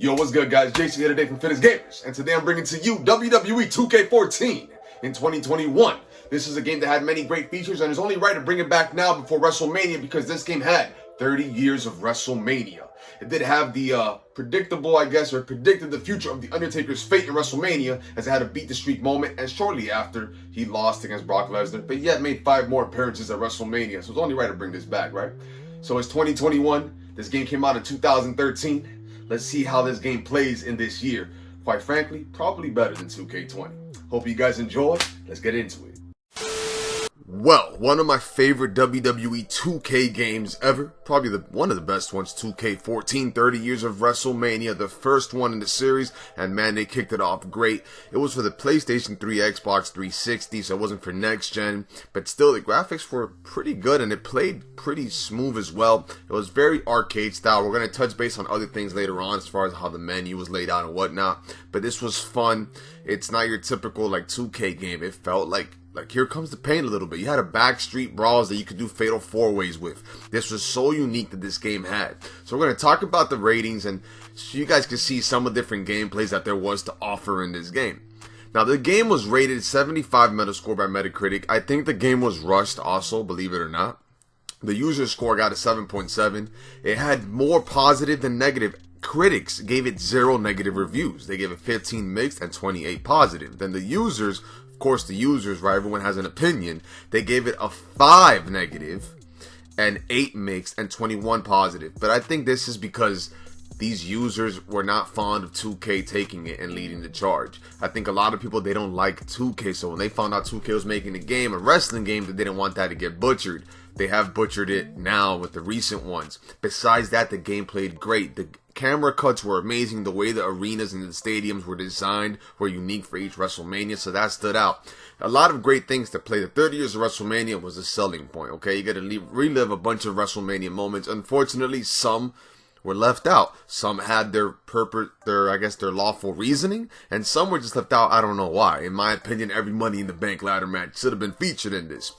Yo, what's good, guys? Jason here today from Fitness Gamers, and today I'm bringing to you WWE 2K14 in 2021. This is a game that had many great features, and it's only right to bring it back now before Wrestlemania because this game had 30 years of Wrestlemania. It did have the predictable, I guess, or predicted the future of The Undertaker's fate in Wrestlemania, as it had a beat the streak moment, and shortly after, he lost against Brock Lesnar, but yet made 5 more appearances at Wrestlemania, so it's only right to bring this back, right? So it's 2021. This game came out in 2013. Let's see how this game plays in this year. Quite frankly, probably better than 2K20. Hope you guys enjoy. Let's get into it. Well, one of my favorite WWE 2K games ever. Probably one of the best ones, 2K14, 30 years of WrestleMania, the first one in the series, and man, they kicked it off great. It was for the PlayStation 3, Xbox 360, so it wasn't for next gen, but still the graphics were pretty good and it played pretty smooth as well. It was very arcade style. We're going to touch base on other things later on as far as how the menu was laid out and whatnot, but this was fun. It's not your typical like 2K game. It felt like here comes the pain a little bit. You had a backstreet brawls that you could do fatal 4-ways with. This was so unique that this game had. So we're going to talk about the ratings and so you guys can see some of the different gameplays that there was to offer in this game. Now the game was rated 75 Metascore by Metacritic. I think the game was rushed also, believe it or not. The user score got a 7.7. It had more positive than negative. Critics gave it 0 negative reviews. They gave it 15 mixed and 28 positive. Then the users, of course the users, right, everyone has an opinion, they gave it a 5 negative and 8 mixed and 21 positive. But I think this is because these users were not fond of 2K taking it and leading the charge. I think a lot of people, they don't like 2K, so when they found out 2K was making a game, a wrestling game, they didn't want that to get butchered. They have butchered it now with the recent ones. Besides that, the game played great. The camera cuts were amazing. The way the arenas and the stadiums were designed were unique for each WrestleMania, so that stood out. A lot of great things to play. The 30 years of WrestleMania was a selling point, okay? You got to relive a bunch of WrestleMania moments. Unfortunately, some were left out. Some had their purpose, their lawful reasoning, and some were just left out. I don't know why. In my opinion, every Money in the Bank ladder match should have been featured in this.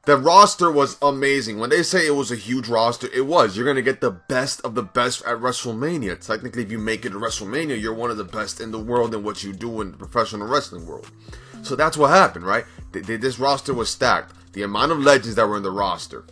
The roster was amazing. When they say it was a huge roster, it was. You're going to get the best of the best at WrestleMania. Technically, if you make it to WrestleMania, you're one of the best in the world in what you do in the professional wrestling world. So that's what happened, right? This roster was stacked. The amount of legends that were in the roster,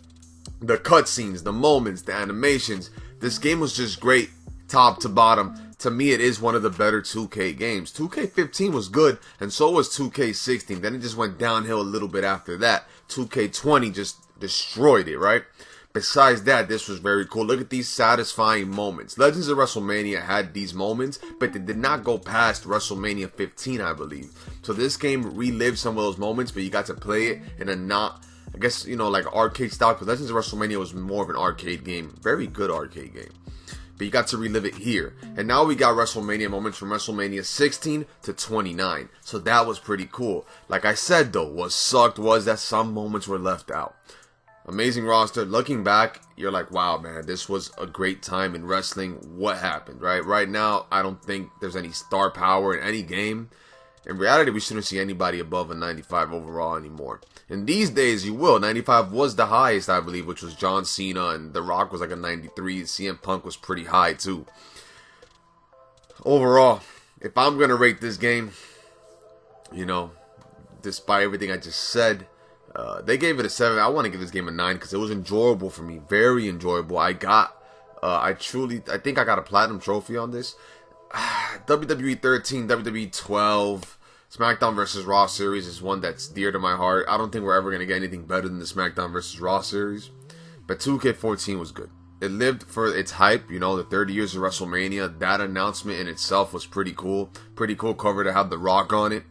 the cutscenes, the moments, the animations. This game was just great, top to bottom. To me, it is one of the better 2K games. 2K15 was good, and so was 2K16. Then it just went downhill a little bit after that. 2K20 just destroyed it, right? Besides that, this was very cool. Look at these satisfying moments. Legends of WrestleMania had these moments, but they did not go past WrestleMania 15, I believe. So this game relived some of those moments, but you got to play it in a not, I guess, you know, like arcade style. Because Legends of WrestleMania was more of an arcade game. Very good arcade game. But you got to relive it here. And now we got WrestleMania moments from WrestleMania 16 to 29. So that was pretty cool. Like I said though, what sucked was that some moments were left out. Amazing roster. Looking back, you're like, wow, man, this was a great time in wrestling. What happened, right? Right now, I don't think there's any star power in any game. In reality, we shouldn't see anybody above a 95 overall anymore. In these days, you will. 95 was the highest, I believe, which was John Cena, and The Rock was like a 93. CM Punk was pretty high, too. Overall, if I'm going to rate this game, you know, despite everything I just said, they gave it a 7. I want to give this game a 9 because it was enjoyable for me. Very enjoyable. I think I got a platinum trophy on this. WWE 13, WWE 12, SmackDown vs. Raw series is one that's dear to my heart. I don't think we're ever going to get anything better than the SmackDown vs. Raw series. But 2K14 was good. It lived for its hype, you know, the 30 years of WrestleMania. That announcement in itself was pretty cool. Pretty cool cover to have The Rock on it.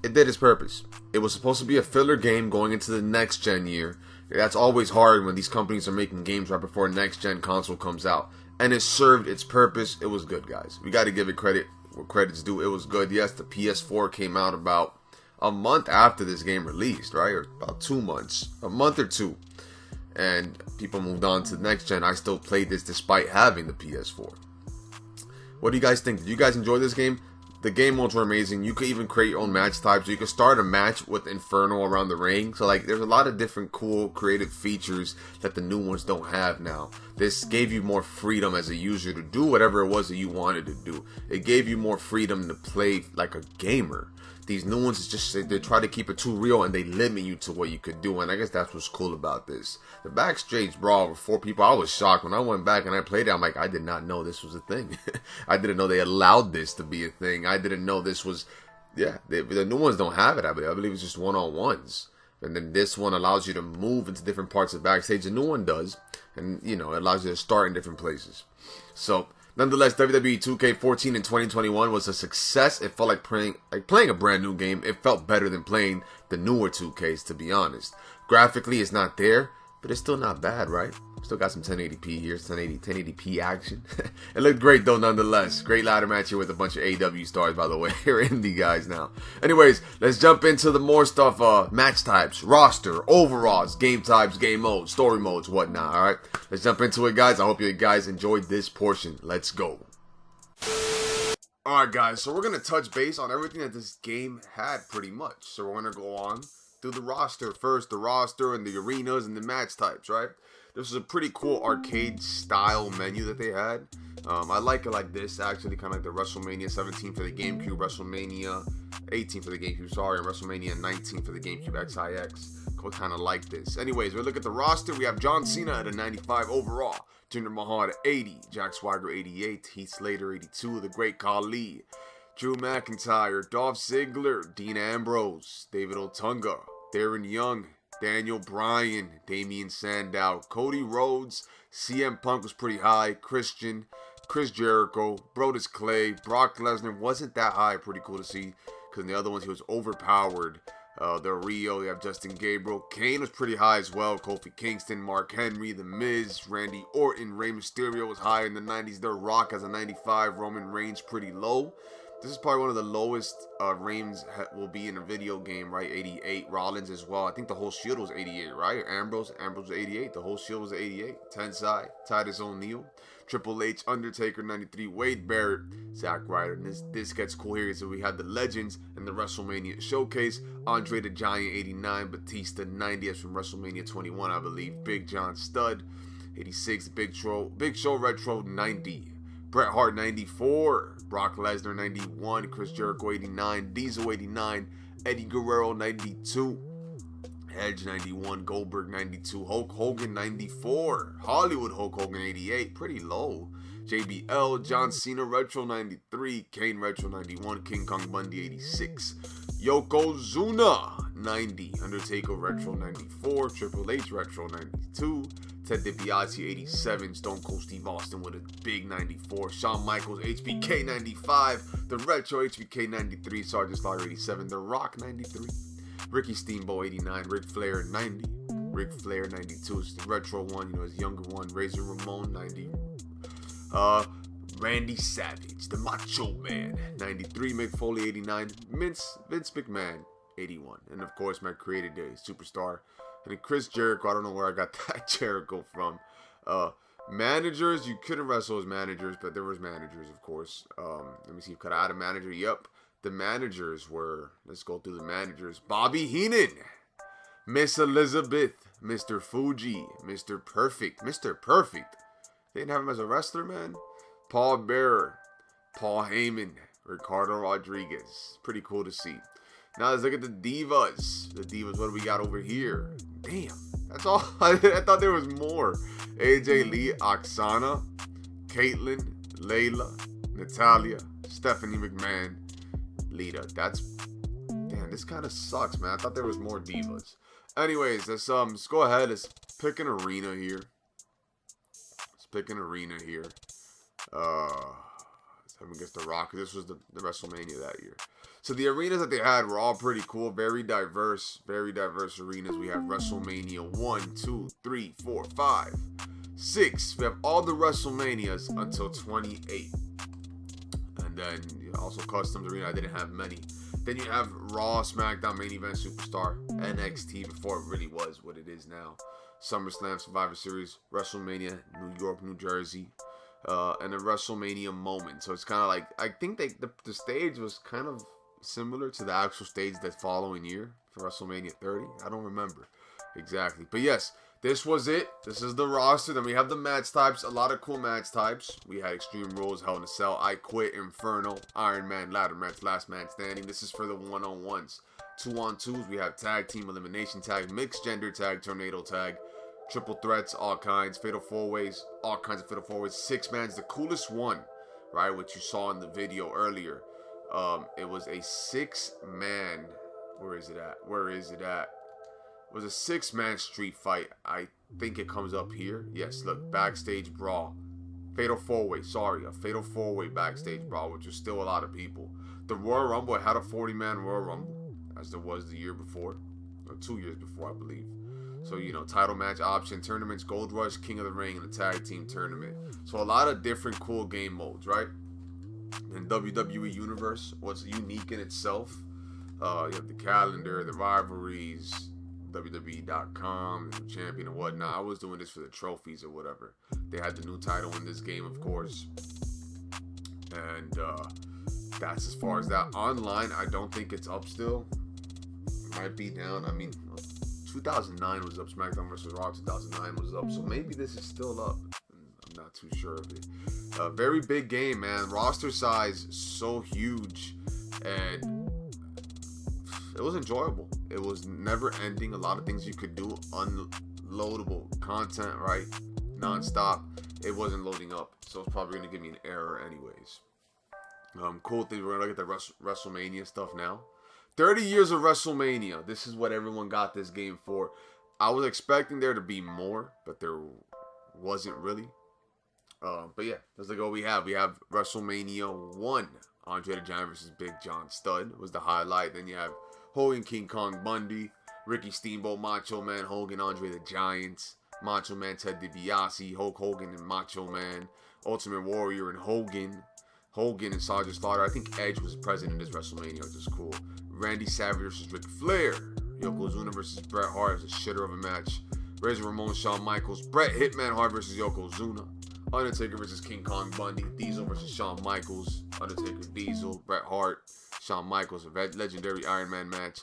It did its purpose. It was supposed to be a filler game going into the next gen year. That's always hard when these companies are making games right before next gen console comes out. And it served its purpose. It was good, guys. We got to give it credit where credit's due. It was good. Yes, the PS4 came out about a month after this game released, right? Or about 2 months. A month or two. And people moved on to the next gen. I still played this despite having the PS4. What do you guys think? Did you guys enjoy this game? The game modes were amazing. You could even create your own match types. You could start a match with Inferno around the ring. So like, there's a lot of different cool creative features that the new ones don't have now. This gave you more freedom as a user to do whatever it was that you wanted to do. It gave you more freedom to play like a gamer. These new ones, is just they try to keep it too real and they limit you to what you could do, and I guess that's what's cool about this. The backstage brawl with 4 people, I was shocked when I went back and I played it. I'm like, I did not know this was a thing. I didn't know they allowed this to be a thing. I didn't know this was, the new ones don't have it. I believe it's just one-on-ones. And then this one allows you to move into different parts of backstage. The new one does, and it allows you to start in different places. So, nonetheless, WWE 2K14 in 2021 was a success. It felt like playing a brand new game. It felt better than playing the newer 2Ks, to be honest. Graphically, it's not there, but it's still not bad, right? Still got some 1080p here, 1080p action. It looked great though, nonetheless. Great ladder match here with a bunch of AEW stars, by the way. They're indie guys now. Anyways, let's jump into the more stuff. Match types, roster, overalls, game types, game modes, story modes, whatnot. All right, let's jump into it, guys. I hope you guys enjoyed this portion. Let's go. All right, guys. So we're gonna touch base on everything that this game had, pretty much. So we're gonna go on through the roster first, the roster and the arenas and the match types, right? This was a pretty cool arcade style menu that they had. I like it like this, actually, kind of like the WrestleMania 17 for the GameCube, WrestleMania 18 for the GameCube, sorry, and WrestleMania 19 for the GameCube XIX. Kind of like this. Anyways, we look at the roster. We have John Cena at a 95 overall, Jinder Mahal at 80, Jack Swagger 88, Heath Slater 82, The Great Khali, Drew McIntyre, Dolph Ziggler, Dean Ambrose, David Otunga, Darren Young, Daniel Bryan, Damian Sandow, Cody Rhodes, CM Punk was pretty high, Chris Jericho, Brodus Clay, Brock Lesnar wasn't that high, pretty cool to see, because in the other ones he was overpowered. The Rio, they have Justin Gabriel, Kane was pretty high as well, Kofi Kingston, Mark Henry, The Miz, Randy Orton, Rey Mysterio was high in the 90s, The Rock has a 95, Roman Reigns pretty low. This is probably one of the lowest Reigns will be in a video game, right? 88. Rollins as well. I think the whole Shield was 88, right? Ambrose was 88. The whole Shield was 88. Tensai, Titus O'Neil, Triple H, Undertaker 93, Wade Barrett, Zack Ryder. And this gets cool here. So we have the Legends and the WrestleMania Showcase. Andre the Giant 89, Batista 90. That's from WrestleMania 21, I believe. Big John Studd 86, Big Show Retro 90. Bret Hart 94, Brock Lesnar 91, Chris Jericho 89, Diesel 89, Eddie Guerrero 92, Edge 91, Goldberg 92, Hulk Hogan 94, Hollywood Hulk Hogan 88, pretty low, JBL, John Cena Retro 93, Kane Retro 91, King Kong Bundy 86, Yokozuna 90, Undertaker Retro 94, Triple H Retro 92, Ted DiBiase 87, Stone Cold Steve Austin with a big 94, Shawn Michaels HBK 95, the Retro HBK 93, Sergeant Slaughter 87, The Rock 93, Ricky Steamboat 89, Ric Flair 90, Ric Flair 92 is the retro one, his younger one, Razor Ramon 90, Randy Savage, the Macho Man 93, Mick Foley 89, Vince McMahon 81, and of course my creator day, Superstar. And then Chris Jericho, I don't know where I got that Jericho from. Managers, you couldn't wrestle as managers, but there was managers, of course. Let me see, could I add a manager? Yep. The managers were, let's go through the managers. Bobby Heenan, Miss Elizabeth, Mr. Fuji, Mr. Perfect. They didn't have him as a wrestler, man. Paul Bearer, Paul Heyman, Ricardo Rodriguez. Pretty cool to see. Now let's look at the Divas. The Divas, what do we got over here? Damn, that's all. I thought there was more. AJ Lee, Oksana, Caitlyn, Layla, Natalia, Stephanie McMahon, Lita. Damn, this kind of sucks, man. I thought there was more Divas. Anyways, let's go ahead. Let's pick an arena here. Against The Rock. This was the WrestleMania that year. So the arenas that they had were all pretty cool. Very diverse arenas. We have WrestleMania 1, 2, 3, 4, 5, 6. We have all the WrestleManias until 28. And then also Customs Arena. I didn't have many. Then you have Raw, SmackDown, Main Event, Superstar, NXT before it really was what it is now. SummerSlam, Survivor Series, WrestleMania, New York, New Jersey. And a WrestleMania moment. So it's kind of like, I think the stage was kind of similar to the actual stage that following year for WrestleMania 30. I don't remember exactly. But yes, this was it. This is the roster. Then we have the match types. A lot of cool match types. We had Extreme Rules, Hell in a Cell, I Quit, Inferno, Iron Man, Ladder Match, Last Man Standing. This is for the one-on-ones. 2-on-2s, we have Tag Team, Elimination Tag, Mixed Gender Tag, Tornado Tag, Triple Threats, all kinds, Fatal 4-Ways, all kinds of Fatal 4-Ways. 6-man's the coolest one, right, which you saw in the video earlier. It was a 6-man, where is it at? It was a 6-man street fight. I think it comes up here. Yes, look, backstage brawl. Fatal 4-Way, sorry, a Fatal 4-Way backstage brawl, which was still a lot of people. The Royal Rumble had a 40-man Royal Rumble, as there was the year before, or 2 years before, I believe. So, you know, title match option, tournaments, Gold Rush, King of the Ring, and the tag team tournament. So a lot of different cool game modes, right? In WWE Universe, what's unique in itself, you have the calendar, the rivalries, WWE.com, the champion and whatnot. I was doing this for the trophies or whatever. They had the new title in this game, of course. And that's as far as that. Online, I don't think it's up still. It might be down. I mean, 2009 was up. SmackDown vs. Raw 2009 was up. So maybe this is still up. I'm not too sure of it. Very big game, man. Roster size so huge. And it was enjoyable. It was never ending. A lot of things you could do. Unloadable content, right? Non-stop. It wasn't loading up. So it's probably going to give me an error anyways. Cool thing. We're going to look at the WrestleMania stuff now. 30 years of WrestleMania. This is what everyone got this game for. I was expecting there to be more, but there wasn't really. But yeah, let's look at what we have. We have WrestleMania 1. Andre the Giant versus Big John Studd was the highlight. Then you have Hogan, King Kong Bundy, Ricky Steamboat, Macho Man, Hogan, Andre the Giant, Macho Man, Ted DiBiase, Hulk Hogan and Macho Man, Ultimate Warrior and Hogan and Sergeant Slaughter. I think Edge was present in this WrestleMania, which is cool. Randy Savage versus Ric Flair. Yokozuna versus Bret Hart. It was a shitter of a match. Razor Ramon, Shawn Michaels. Bret Hitman Hart versus Yokozuna. Undertaker versus King Kong Bundy. Diesel versus Shawn Michaels. Undertaker, Diesel, Bret Hart, Shawn Michaels. A legendary Iron Man match.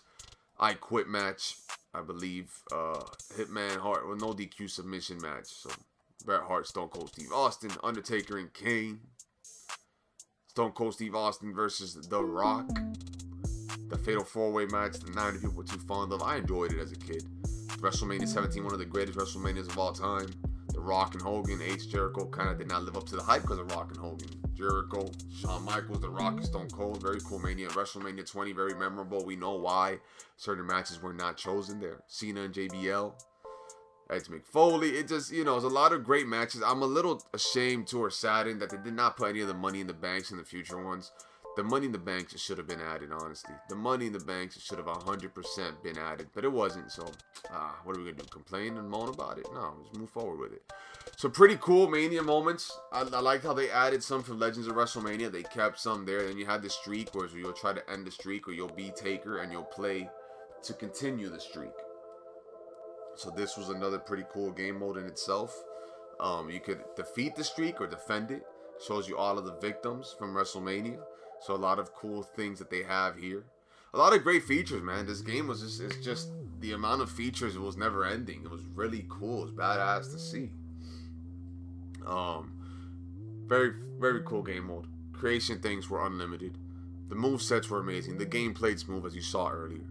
I Quit match, I believe. Hitman Hart. Well, no DQ submission match. So Bret Hart, Stone Cold Steve Austin. Undertaker and Kane. Stone Cold Steve Austin versus The Rock. The Fatal 4-Way match that 90 people were too fond of. I enjoyed it as a kid. WrestleMania 17, one of the greatest WrestleManias of all time. The Rock and Hogan, H. Jericho kind of did not live up to the hype because of Rock and Hogan. Jericho, Shawn Michaels, The Rock, and Stone Cold. Very cool Mania. WrestleMania 20, very memorable. We know why certain matches were not chosen there. Cena and JBL. Edge McFoley. It just, you know, it's a lot of great matches. I'm a little ashamed to or saddened that they did not put any of the Money in the Banks in the future ones. The Money in the Bank should have been added, honestly. The Money in the Bank should have 100% been added, but it wasn't, so what are we going to do, complain and moan about it? No, let's move forward with it. So pretty cool Mania moments. I liked how they added some for Legends of WrestleMania. They kept some there. Then you had the streak, where you'll try to end the streak, or you'll be Taker, and you'll play to continue the streak. So this was another pretty cool game mode in itself. You could defeat the streak or defend it. Shows you all of the victims from WrestleMania. So a lot of cool things that they have here. A lot of great features, man. This game was just, it's just the amount of features, it was never ending. It was really cool. It was badass to see. Very, very cool game mode. Creation things were unlimited. The movesets were amazing. The game played smooth, as you saw earlier.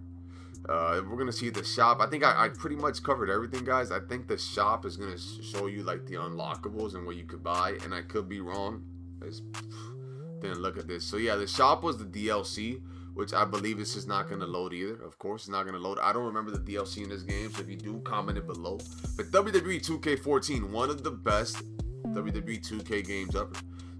We're going to see the shop. I think I pretty much covered everything, guys. I think the shop is going to show you like the unlockables and what you could buy. And I could be wrong. Didn't look at this. So yeah, the shop was the DLC, which I believe this is not going to load either. Of course, it's not going to load. I don't remember the DLC in this game, so if you do, comment it below. But WWE 2K14, one of the best WWE 2K games ever.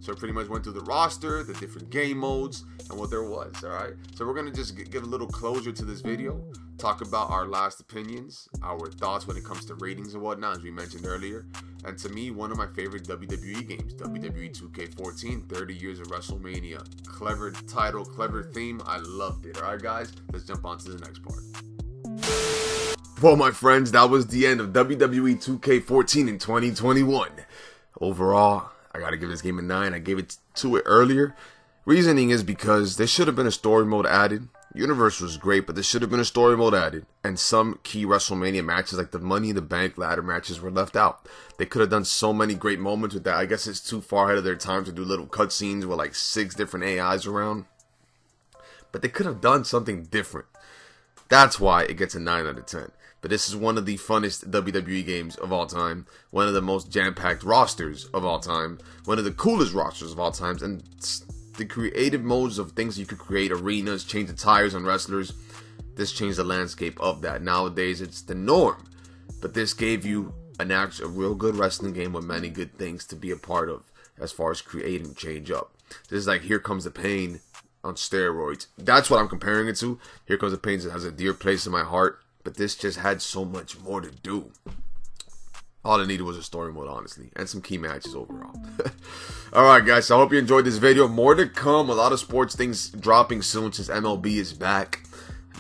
So it pretty much went through the roster, the different game modes, and what there was, alright? So we're going to just give a little closure to this video, talk about our last opinions, our thoughts when it comes to ratings and whatnot, as we mentioned earlier. And to me, one of my favorite WWE games, WWE 2K14, 30 years of WrestleMania. Clever title, clever theme, I loved it. Alright guys, let's jump on to the next part. Well, my friends, that was the end of WWE 2K14 in 2021. Overall, I gotta give this game a 9. I gave it to it earlier. Reasoning is because there should have been a story mode added. Universe was great, but there should have been a story mode added, and some key WrestleMania matches like the Money in the Bank ladder matches were left out. They could have done so many great moments with that. I guess it's too far ahead of their time to do little cutscenes with like 6 different AIs around, but they could have done something different. That's why it gets a 9 out of 10. But this is one of the funnest WWE games of all time, one of the most jam-packed rosters of all time, one of the coolest rosters of all time, and the creative modes of things you could create, arenas, change the tires on wrestlers. This changed the landscape of that. Nowadays, it's the norm. But this gave you a real good wrestling game with many good things to be a part of as far as creating change up. This is like Here Comes the Pain on steroids. That's what I'm comparing it to. Here Comes the Pain has a dear place in my heart, but this just had so much more to do. All I needed was a story mode, honestly, and some key matches overall. Alright guys, so I hope you enjoyed this video. More to come, a lot of sports things dropping soon since MLB is back.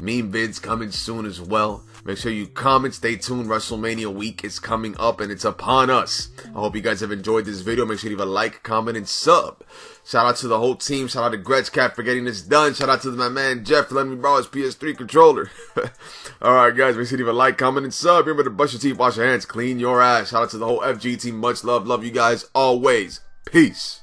Meme vids coming soon as well. Make sure you comment, stay tuned. WrestleMania week is coming up and it's upon us. I hope you guys have enjoyed this video. Make sure you leave a like, comment, and sub. Shout out to the whole team. Shout out to Gretzcat for getting this done. Shout out to my man Jeff for letting me borrow his PS3 controller. Alright guys, make sure you leave a like, comment, and sub. Remember to brush your teeth, wash your hands, clean your ass. Shout out to the whole FG team. Much love. Love you guys always. Peace.